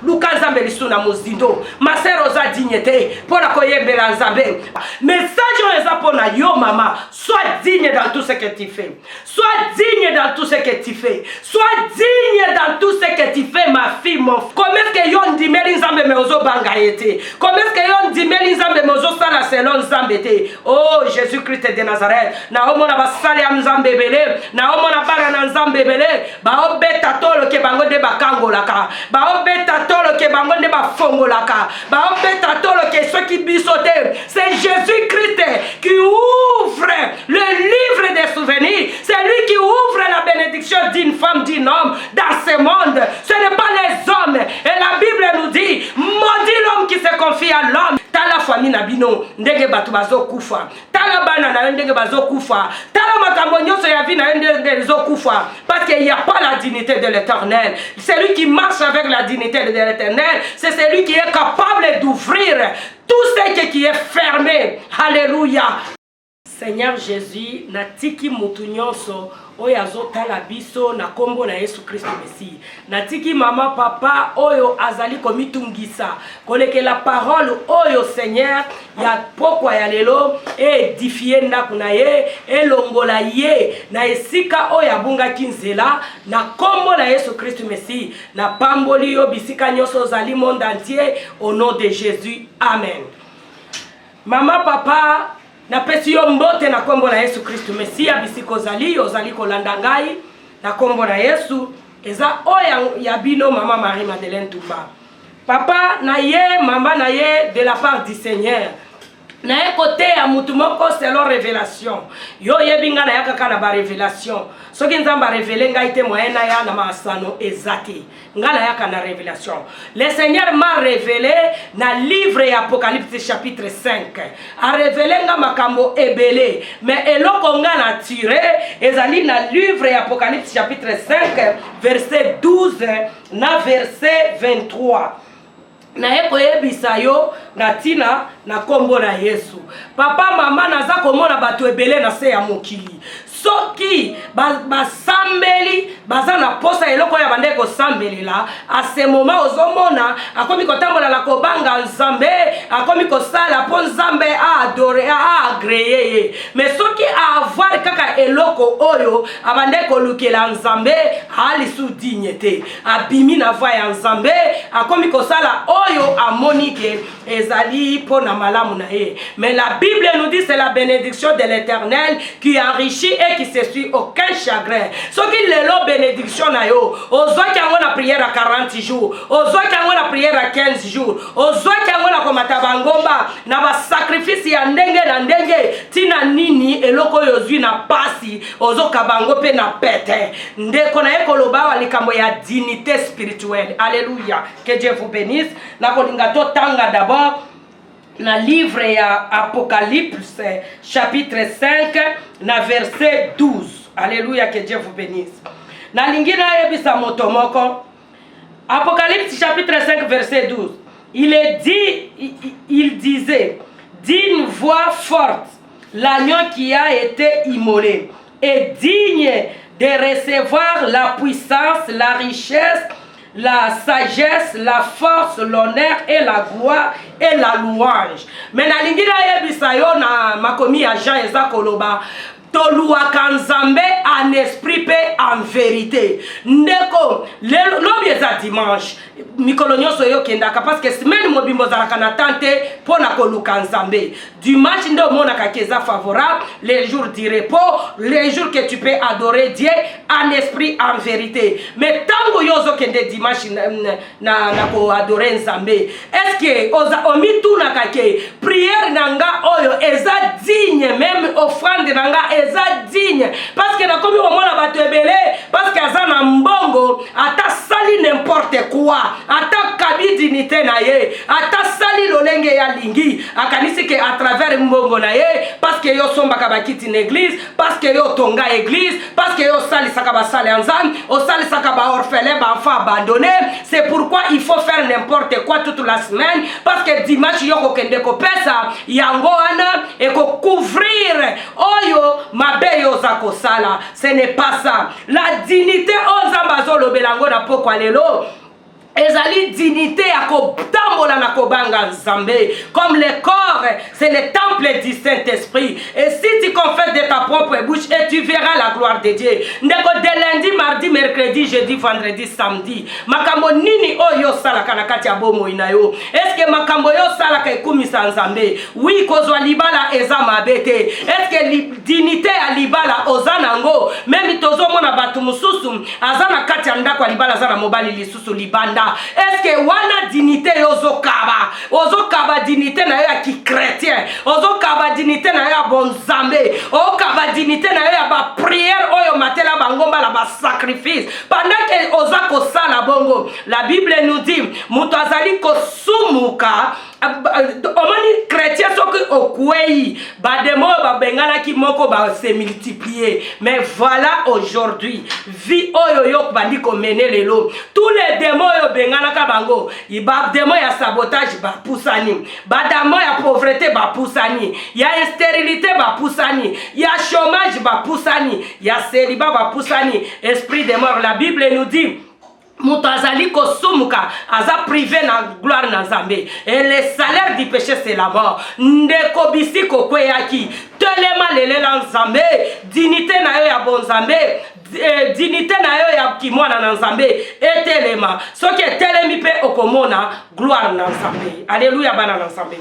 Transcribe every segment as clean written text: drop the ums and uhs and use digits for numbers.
luka nzambe lisuna mozindo masero za dignité pona koyembela nzambe message eza pona yo mama sois digne dans tout ce que tu fais sois digne dans tout ce que tu fais sois digne dans tout ce que tu fais ma fille mon comment est-ce que yo ndimeli nzambe me ozo banga yete comment est-ce que yo ndimeli nzambe me ozo sala selon nzambe te oh Jésus-Christ de Nazareth na omona basali ya nzambe bele na omona bara na nzambe bele ba obeta tolo ke bango de bakangolaka ba obeta tolo ke bango de bafongolaka ba obeta tolo ke ceux qui bisote c'est Jésus-Christ qui ouvre le livre des souvenirs c'est lui qui ouvre la bénédiction d'une femme d'un homme dans ce monde ce n'est pas les hommes et la Bible nous dit maudit l'homme qui se confie à l'homme tala famille na bino ndenge batu bazo kufa tala bana na ndenge bazo kufa tala makambo nyonso ya vie na ndenge bazo kufa parce qu'il n'y a pas la dignité de l'Éternel. C'est lui qui marche avec la dignité de l'Éternel, c'est celui qui est capable d'ouvrir tout ce qui est fermé. Alléluia. Seigneur Jésus, natiki mutu nyonso oyo azotala biso na kombo na Yesu Kristo Messie. Natiki mama papa oyo azali komitungisa koleke la parole oyo Seigneur ya pokwa ya lelo édifier ndako na ye elongola ye na esika oyo abungaki nzela na kombo na Yesu Kristo Messie na pamboli yo bisika nyonso zali monde entier au nom de Jésus. Amen. Mama papa na pesi yo mbote na kombo na Yesu Kristo Mesia bisiko zali ozali kolanda ngai na kombo na Yesu eza oya ya bino mama Marie Madeleine Tumba papa na ye mama na ye de la part du Seigneur na ye côté ya mutu moko selon révélation yo yebinga na yakaka na ba révélation soki nzamba révéler ngai te moyena ya na masano ezati ngala yaka na révélation le Seigneur m'a révélé na livre ya Apocalypse chapitre 5 a révélé nga makambo ebele mais eloko nga na tiré ezali na livre ya Apocalypse chapitre 5 verset 12 na verset 23 na eko yebisa yo na tina na kombo na Yesu papa mama naza komona bato ebele na se ya mokili soki basambeli baza na posa eloko ya bande ko sambelela a ce moment ozomona akomi kotambola la kobanga nzambe akomi kosala po nzambe a adorer a agréer mais soki a avoir kaka eloko oyo abande ko lukela nzambe ali sous dignité abimi na voix ya nzambe akomi kosala oyo amonike ezali po na malamu na ye mais la Bible nous dit c'est la bénédiction de l'Éternel qui enrichit et qui se suit aucun chagrin. Ce qui est la bénédiction na yo, ozwa kango na prière à 40 jours, ozwa kango na prière à 15 jours, ozwa kango na komata bangomba na ba sacrifice ya ndenge na ndenge tina nini eloko yozwi na pasi ozoka bango pe na pete ndeko na ekoloba wa likambo ya dignité spirituelle. Alléluia. Que Dieu vous bénisse. Na kolinga to tanga d'abord na livre ya Apocalypse chapitre 5 na verset 12. Alléluia, que Dieu vous bénisse. Na lingina yebisa motomoko Apocalypse chapitre 5 verset 12. Il disait d'une voix forte, l'agneau qui a été immolé est digne de recevoir la puissance, la richesse, la sagesse, la force, l'honneur et la gloire et la louange. Mais na lingina yebisa yo na makomi ya Jean eza koloba toluaka nzambe en esprit pe en vérité. Ndeko lobi eza dimanche mikolo nyonso yo kendaka parce que semaine mobimbo zalaka na tante pona koluka nzambe. Dimanche ndo monaka keza favorable, les jours du repos, les jours que tu peux adorer Dieu en esprit en vérité. Mais tango yozo kende dimanche na ko adorer nzambe, est-ce que omituna kake prière nanga oyo eza digne, même offrande nanga eza digne, parce que na komi omona bato ebele parce que aza na mbongo ata sali n'importe quoi, ata kabi dignité na ye, ata sali lolenge ya lingi akanisi ke à travers mbongo na ye parce que yo sombaka bakiti na église, parce que yo tonga église, parce que yo sali saka ba sali ensemble, o sali saka ba orphelin ba enfant abandonné. C'est pourquoi il faut faire n'importe quoi toute la semaine, parce que dimanche yo kokende ko pesa yango wana et ko couvrir oyo mabeyo za kosala. Ce n'est pas ça. La dignité ozamba zolo belango na pokwa lelo ezali dignité ya kotambola na kobanga Nzambe. Comme le corps, c'est le temple du Saint-Esprit. Et si tu confesses de ta propre bouche, et tu verras la gloire de Dieu. Ndeko de lundi, mardi, mercredi, jeudi, vendredi, samedi. Makambo nini oyo salaka na kati ya bomo inayo? Est-ce que makambo yo salaka ekumisa Nzambe? Oui, kozwa libala eza mabete. Est-ce que dignité ya libala ozanango? Même tozo mona batu mususu azana kati ya ndako libala azana mobali lisusu libanda. Est-ce que wana dignité ozo kaba dignité na yo ya ki chrétien, ozo kaba dignité na yo ya bon Nzambe, ozo kaba dignité na yo ya ba prière oyo matela bangomba la ba sacrifice pendant que oza ko sala bongo. La Bible nous dit muto azali ko sumuka omoni chrétien soki okwei ba demo ba bengana ki moko ba se multiplier. Mais voilà aujourd'hui vie oyo yo bandi ko mener lelo tous les démons yo bengana ka bango ba démon ya sabotage ba pusani, ba démon ya pauvreté ba pusani, ya stérilité ba pusani, ya chômage ba pusani, ya célibat ba pusani, esprit de mort. La Bible nous dit muto azali kosumuka aza privé na gloire na Nzambe, et le salaire du péché c'est la mort. Ndeko bisi kokweyaki telema lelela Nzambe, dignité na yo ya bon Nzambe, dignité na yo ya kimwana na Nzambe etelema, soki etelemi pe okomona gloire na Nzambe. Alléluia bana na Nzambe.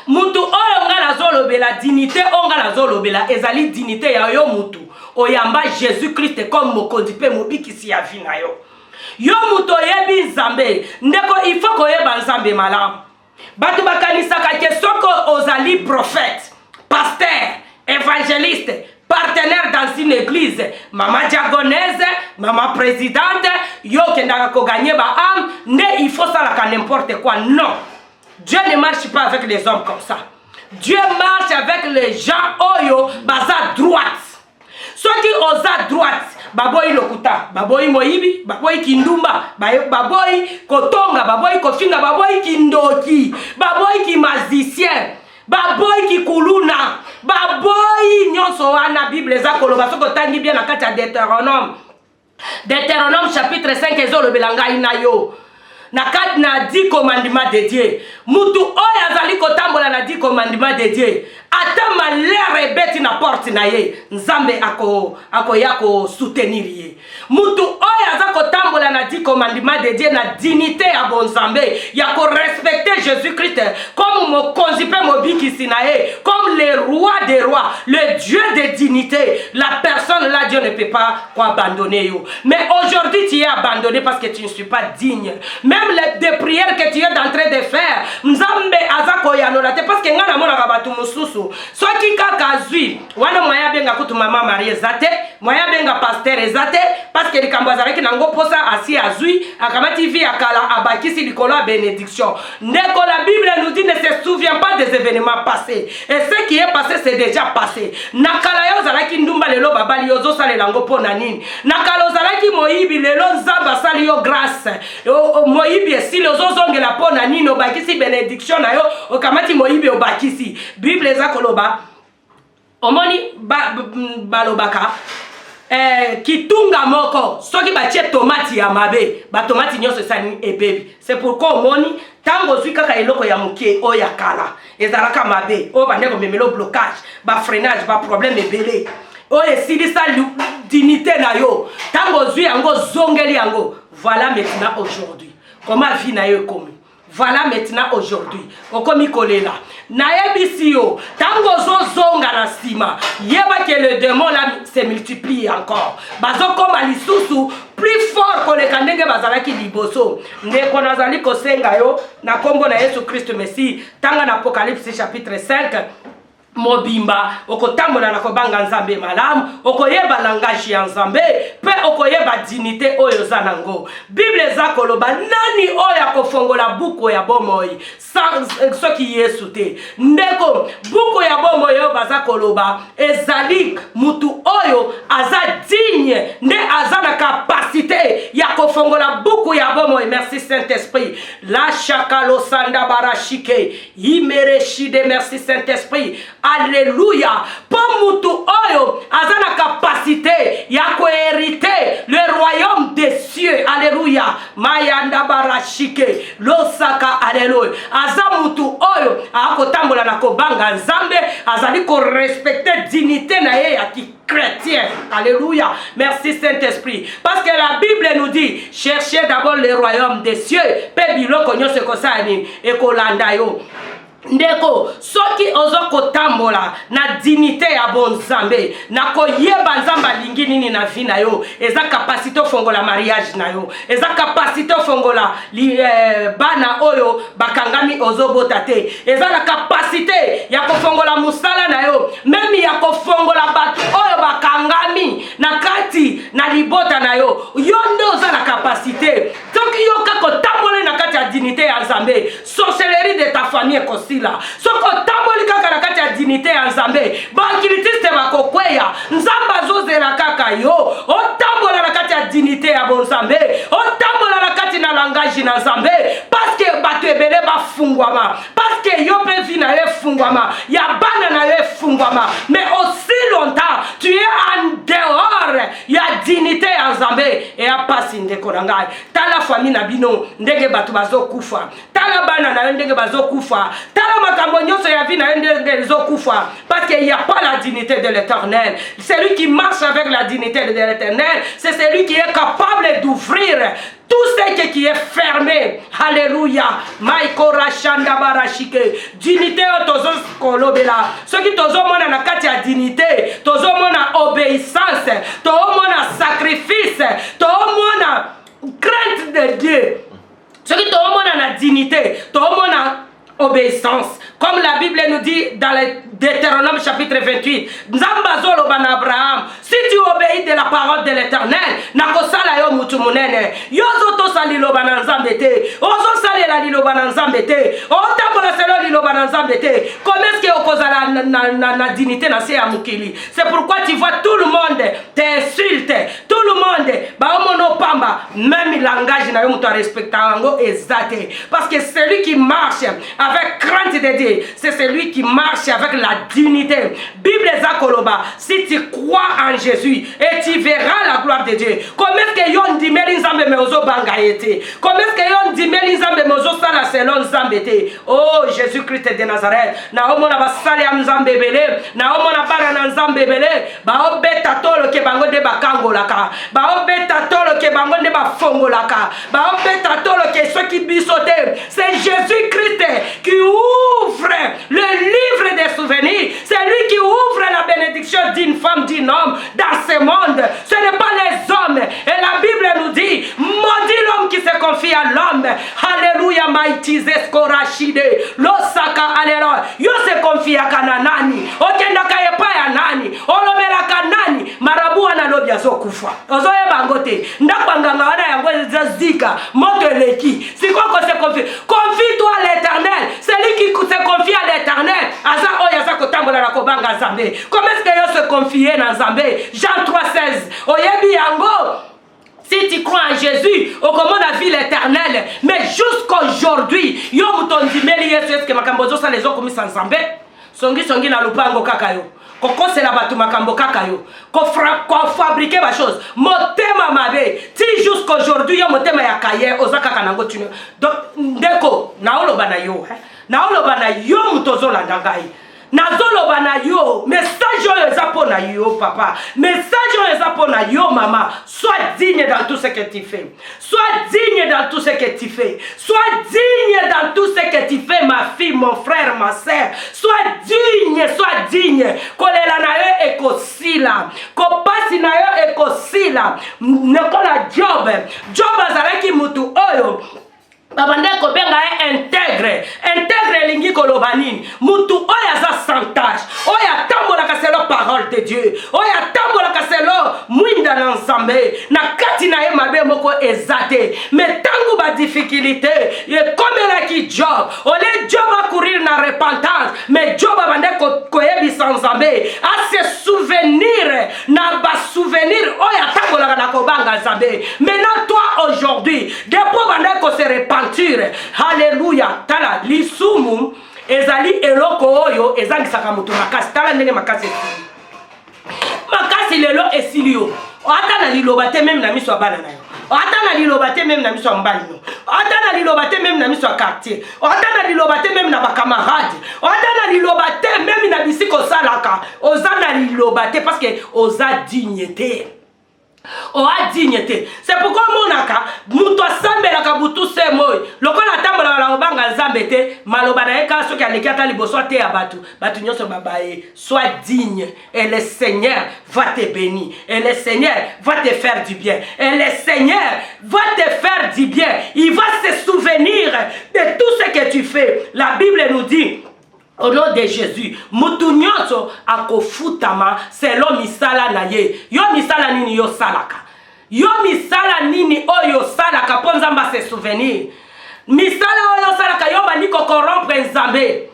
Mutu oyo nga nazolobela dignité onga nazolobela ezali dignité ya yo mutu oyamba Jésus Christ comme mokonzi pe mobikisi ya vie na yo. Yo muto yebi Nzambe, ndeko il faut koyeba Nzambe malamu. Batu bakanisaka ke soko ozali prophète, pasteur, évangéliste, partenaire dans une église, maman diagonaise, maman présidente, yo kendaka ko gagner ba âme, ne il faut ça la n'importe quoi. Non. Dieu ne marche pas avec les hommes comme ça. Dieu marche avec les gens oyo baza droite. Ceux qui osent droite, baboy lokuta, baboy moibi, baboy kindumba, baboy kotonga, baboy kofinga, baboy kindoki, baboy ki magicien, baboy ki kuluna, baboy nyonso wana Bible za koloba soko tangi bien na kati ya Deutéronome. Deutéronome chapitre 5 ezolo belanga inayo. Na 10 commandements de Dieu. Mutu oya azali kotambola na 10 commandements de Dieu. Ata malere beti na porte na ye. Nzambe ako yako soutenir ye. Mutu oya azali kotambola na 10 commandements de Dieu na dignité ya bon Nzambe. Yako respecter Jésus-Christ comme mo konzipe mo bikisi na ye, comme le roi des rois, le Dieu de dignité. La personne là, Dieu ne peut pas abandonner yo. Mais aujourd'hui tu es abandonné parce que tu ne suis pas digne. Même les prières que tu es en train de faire, Nzambe azako yanolate parce que ngana mona kabatu mususu. Soki kaka zui, wana moya benga kutu mama Marie zate, moya benga pasteur zate parce que likambo azalaki nango posa asi azui, akamati vi akala abakisi likolo bénédiction. Ndeko la Bible nous dit ne se souvient pas des événements passés. Et ce qui est passé c'est déjà passé. Nakala yo zalaki ndumba lelo babali yo zo sale lango pona nini. Nakala zalaki moyibi lelo nzamba sali yo grâce. Moyibi si le zozongela pona nini obakisi bénédiction na yo okamati moyibi obakisi. Bible za koloba omoni balobaka kitunga moko soki batie tomati ya mabe ba tomati nyonso sani ebebi. C'est pourquoi omoni tango zwi kaka eloko ya muke o ya kala ezalaka mabe o bandeko memelo blocage ba freinage ba problème ebele o esilisa dignité na yo tango zwi yango zongeli yango. Voilà maintenant aujourd'hui comment vie na yo comme. Voilà maintenant aujourd'hui. Okomi kolela. Naebisi yo. Tango zo zonga na sima. Yeba que le démon là se multiplie encore. Bazo koma lisusu plus fort que le kandenge bazalaki liboso. Ndeko nazali kosenga yo na kombo na Yesu Christ Messi. Tanga na Apocalypse chapitre 5. Mobimba okotambola na kobanga Nzambe malamu okoyeba langage ya Nzambe pe okoyeba dignité oyo zanango. Bible za koloba nani oya kofongola buku ya bomoi soki Yesu te. Ndeko buku ya bomoi yo baza koloba ezali mutu oyo aza digne nde aza na capacité ya kofongola buku ya bomoi. Merci Saint-Esprit. La shakalo sanda barashike imereshide. Merci Saint-Esprit. Alléluia. Pour mutu oyo aza na capacité ya koheriter le royaume des cieux. Alléluia. Mayanda barashike losaka. Alléluia. Aza mutu oyo akotambola na kobanga nzambe azali ko respecter dignité na ye ya chrétien. Alléluia. Merci Saint-Esprit. Parce que la Bible nous dit cherchez d'abord le royaume des cieux. Pe biloko nyonso ekosani ekolanda yo. Ndeko soki ozo kotambola na dignité ya bonzambe na koyeba nzamba lingi nini na vie na yo eza capacité fongola mariage na yo eza capacité fongola bana oyo bakangami ozo botate eza la capacité ya kofongola musala na yo même ya kofongola batu oyo bakangami na kati na libota na yo nde oza la capacité soki yo kako tambola na kati ya dignité ya nzambe sorcellerie de ta famille kosi la soko tamboli kaka na kati ya dignité ya nzambe bankilitiste bakokweya nzamba zozela kaka yo otambola na kati ya dignité ya bonzambe otambola na kati na langage na nzambe parce que bato ebele bafungwama parce que yo pe vi na yo efungwama ya bana na yo efungwama mais aussi longtemps tu es en dehors ya dignité ya nzambe e apasi ndeko na ngai tala famille na bino ndenge bato bazokufa tala bana na yo ndenge bazokufa tala makambo nyonso ya vie na yo ndenge bazokufa parce qu'il n'y a pas la dignité de l'Éternel. Celui qui marche avec la dignité de l'Éternel, c'est celui qui est capable d'ouvrir tout ce qui est fermé. Alléluia. Maïkora shanda barashike. Dignité otozo kolobela. Ce qui tozo mona na kati ya dignité, tozo mona obéissance, tozo mona sacrifice, tozo mona crainte de Dieu. Ce qui tozo mona na dignité, tozo mona obéissance. Comme la Bible nous dit dans le Deutéronome chapitre 28, Nzambazolo ban Abraham, si tu obéis de la parole de l'Éternel, nakosala yo mutu munene. Yozo to sali lo ban Nzambete, ozo sali la lo ban Nzambete, otambola selo lo ban Nzambete. Comment est-ce que okozala na dignité na se ya mukili? C'est pourquoi tu vois tout le monde t'insulte, tout le monde ba omono pamba, même langage na yo mutu respecta ngo ezate. Parce que celui qui marche avec crainte de Dieu, c'est celui qui marche avec la dignité. Bible Zakoloba, si tu crois en Jésus et tu verras la gloire de Dieu. Comment est-ce que yon dimeli nzambe meozo bangaete? Comment est-ce que yon dimeli nzambe meozo sala selon nzambete? Oh Jésus-Christ de Nazareth. Na omona basali ya nzambe bele, na omona bara na nzambe bele, ba obeta tolo ke bango de bakangolaka, ba obeta tolo ke bango de bafongolaka, ba obeta tolo ke ceux qui bisote. C'est Jésus-Christ qui ouvre le livre des souvenirs. C'est lui qui ouvre la bénédiction d'une femme, d'un homme dans ce monde. Ce n'est pas les hommes. Et la Bible nous dit, maudit l'homme qui se confie à l'homme. Alléluia, maïtise skorashide. Losaka, alléluia. Yo se confie à kananani. Okendaka yepa ya nani. Olobela kanani. Marabu analobi azokufa. Ozoye bangote. Ndapanganga wana yango zika. Moto eleki. Si quoi qu'on se confie. Confie-toi à l'Éternel. C'est lui qui se confie à l'Éternel. Aza oyaza kotambola na kobanga Nzambe. Comment est-ce que yo se confier na Nzambe? Jean 3,16. Oyebi yango. Si tu crois en Jésus, au comment la vie l'éternel. Mais jusqu'aujourd'hui, yo mutondimeli Yesu eske makambozo sa les okomi sans Nzambe. Songi na lupango kakayo. Koko c'est la batu makambo kakayo. Ko fabriquer ba chose. Motema mabe. Ti jusqu'aujourd'hui yo motema ya kaye ozaka kanango tunu. Donc ndeko naolo bana yo. Naolo bana yo mutozo la ndangai. Nazolo bana yo, message yo ezapo na yo papa, message yo ezapo na yo maman. Sois digne dans tout ce que tu fais. Sois digne dans tout ce que tu fais. Sois digne dans tout ce que tu fais ma fille, mon frère, ma soeur. Sois digne, sois digne. Kolela na yo ekosila, kopasi na yo ekosila. Nekola Job azalaki mutu oyo. Babande ko benga intègre. intègre elingi koloba nini mutu oyo aza sans tâche oyo atambolaka selo parole de Dieu oyo atambolaka selo mwinda na nzambe na kati na ye mabe moko eza te mais tango ba difficulté ekomelaki Job ole Job acourir na repentance mais Job abande koyebisa nzambe a se souvenir na ba souvenir oyo atambolaka na kobanga nzambe. Maintenant toi aujourd'hui depuis bande ko se repentir alléluia tala lisumu ezali eloko oyo ezangisaka mutu makasi tala ndenge makasi makasi lelo esilio ata na liloba te même na miso bana nayo ata na liloba te même na miso mbali no ata na liloba te même na miso quartier ata na liloba te même na ba camarade ata na liloba te même na bisiko salaka oza na liloba te parce que oza dignité. Oh a dignité. C'est pourquoi monaka muto sambela ka butu se moy. Lokola tambola la obanga nzambete maloba na eka soki aleki ata liboso te ya batu. Batu nyonso babaye. Sois digne et le Seigneur va te bénir. Et le Seigneur va te faire du bien. Et le Seigneur va te faire du bien. Il va se souvenir de tout ce que tu fais. La Bible nous dit au nom de Jésus, mutu nyonso akofutama selon misala na ye. Yo misala nini yo salaka. Yo misala nini oyo salaka po nzamba se souvenir. Misala oyo salaka yo bandiko corrompre nzambe.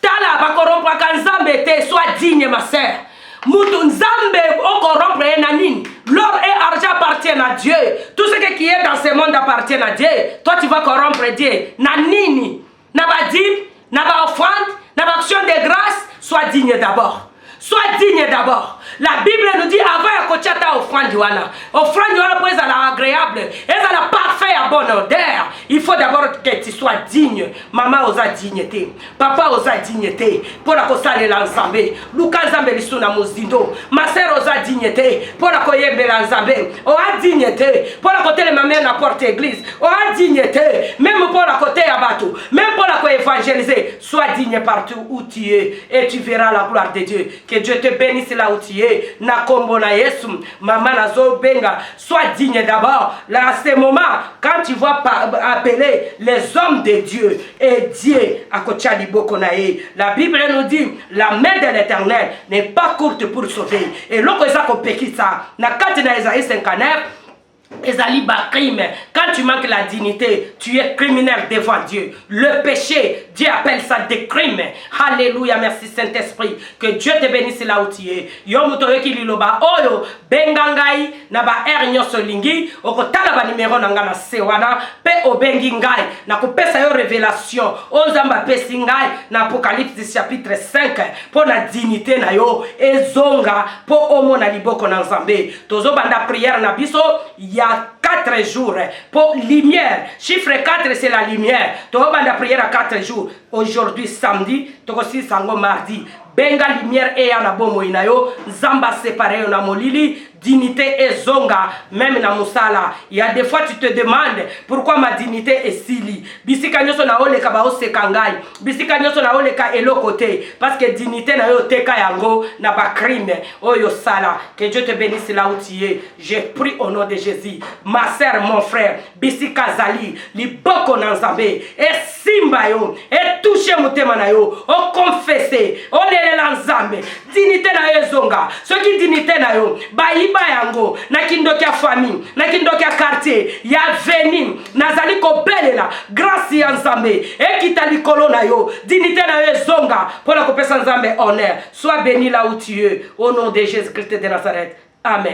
Tala ba corrompre ka nzambe te, sois digne ma sœur. Mutu nzambe o corrompre na nini. L'or et argent appartiennent à Dieu. Tout ce qui est dans ce monde appartient à Dieu. Toi tu vas corrompre Dieu. Na nini? Na ba dîme, na ba offrande, na ba action de grâce, sois digne d'abord. Sois digne d'abord. La Bible nous dit avant ya kochata offrande wana. Offrande wana pour être agréable, être la parfait à bonne odeur. Il faut d'abord que tu sois digne. Maman osa dignité, papa osa dignité. Pour la kosale l'ensemble. Luka nzambe lisuna mozindo. Ma sœur osa dignité. Pour la koyembe l'ensemble. Oa dignité. Pour la côté ma mère na porte église. Oa dignité. Même pour la côté abatou. Même pour la ko évangéliser. Sois digne partout où tu es et tu verras la gloire de Dieu. Que Dieu te bénisse là où tu es. Na kombo na Yesu, maman nazo benga, sois digne d'abord. Là à ce moment, quand tu vas appeler les hommes de Dieu et Dieu à kochali boko nae. La Bible nous dit, la main de l'Éternel n'est pas courte pour sauver. Et loko ezako pekisa, na kati na Isaïe 59. Ezali ba crime. Quand tu manques la dignité, tu es criminel devant Dieu. Le péché, Dieu appelle ça des crimes. Alléluia, merci Saint-Esprit. Que Dieu te bénisse là où tu es. Yo mutoyo ki liloba oyo bengangai na ba nyonso lingi okotala ba numéro nanga na sewana pe obengi ngai na kopesa yo révélation onzamba pesi ngai na Apocalypse chapitre 5 pour la dignité na yo ezonga po omo na liboko na nzambe. Tozo banda prière na biso ya 4 jours pour lumière. Chiffre 4 c'est la lumière. Tu vas la prière à 4 jours. Aujourd'hui samedi, tu aussi sango mardi. Benga lumière et na bomo inayo. Zamba séparé na molili. Dignité et zonga. Même na musala. Il y a des fois tu te demandes pourquoi ma dignité est sili. Bisika nyoso na ole ka ba osekangai. Bisika nyoso na ole ka elo côté. Parce que dignité na yo teka yango na ba crime. Oyo sala. Que Dieu te bénisse là où tu es. Je prie au nom de Jésus. Ma sœur, mon frère, Bisika Zali, li boko nanzabe, et simba yo, et touche mutema na yo, o confesse, o lele lanzambe, dignité na yo zonga, ce qui dignité na yo, ba iba yango, na kindokia famille, na kindokia quartier, ya veni, nazali ko belela, grâce ya nzambe, et kitali kolo na yo, dignité na yo zonga, pour la kopesa nzambe honneur, sois béni là où tu es, au nom de Jésus-Christ de Nazareth. Amen.